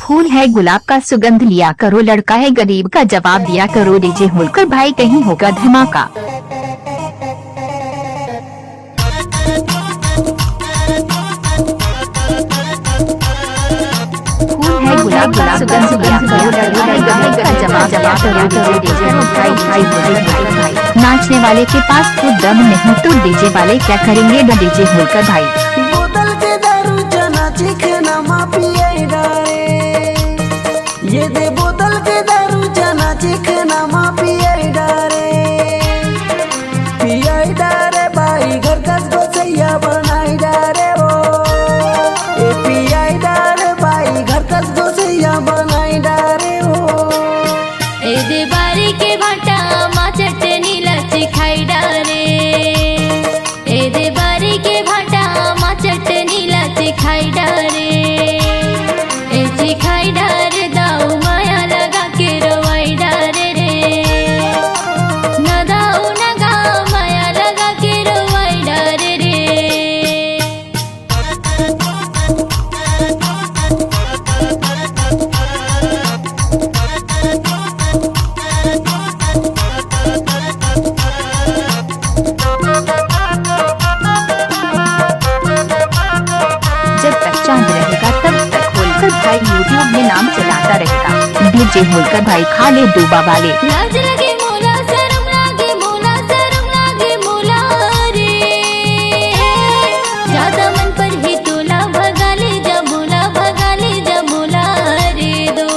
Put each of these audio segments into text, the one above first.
फूल है गुलाब का सुगंध लिया करो, लड़का है गरीब का जवाब दिया करो। डीजे होलकर भाई कहीं होगा धमाका। फूल है गुलाब का सुगंध लिया करो, लड़का है गरीब का जवाब दिया करो। डीजे भाई नाचने वाले के पास तो दम नहीं तो डीजे वाले क्या करेंगे। डीजे होलकर भाई बोतल के दारू जना चिकना मापिए डारे, ये दे बोतल के दारू जना चिकना मापिए डारे, पियाई डारे भाई घर कस गोसैया बनाई डारे वो, ए पियाई डारे भाई घर कस गोसैया बनाई डारे वो। ए दे बारी के भाटा मा चटनी लची खाई डारे, ए दे बारी के भाटा मा चटनी लची खाई डारे, ए खाई डारे दाऊ माया लगा के रवाई डारे रे, न दाऊ न गा माया लगा के रवाई डारे रे। जब तक चांद रहेगा तब तक होलकर भाई यूट्यूब में नाम चलाता रहेगा। डीजे होलकर भाई खा ले डूबा वाले। लाज लगे मोला शर्म लागे मोला शर्म लागे मोला रे, ज्यादा मन पर ही तोला भगा ले जा मोला भगा ले जा मोला रे दो।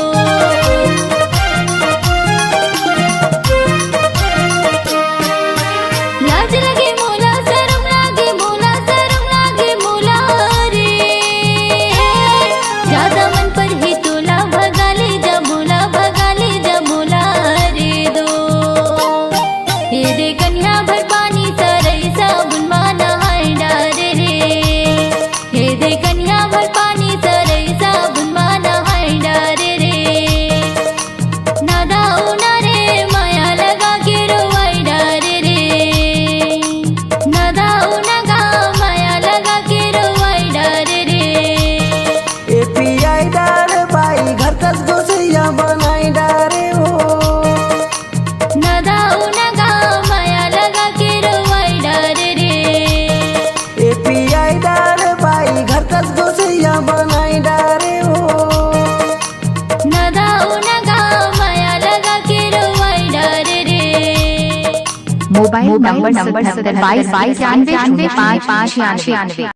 लाज लगे मोला शर्म लागे मोला शर्म लागे मोला रे, ज्यादा मन पर ही तोला भगा ले जा मोला भगा ले जा मोला रे दो। ये दे कन्या भर पानी तरई साबुन माना हाय डारे रे, ये दे कन्या भर पानी तरई साबुन माना हाय डारे रे, ना दाऊ ना रे माया लगा के रोवाई डारे रे, ना दाऊ ना गा माया लगा के रोवाई डारे रे। ए पियाई डारे भाई घर कस गोसैया बनाई डारे हो, न दाऊ न गा माया लगा के रोवाई डारे रे, ए पियाई डारे भाई घर कस गोसैया बनाई डारे हो। न दाऊ न गा माया लगा के रोवाई डारे रे। Mobile number 70 22 92 5 5 96।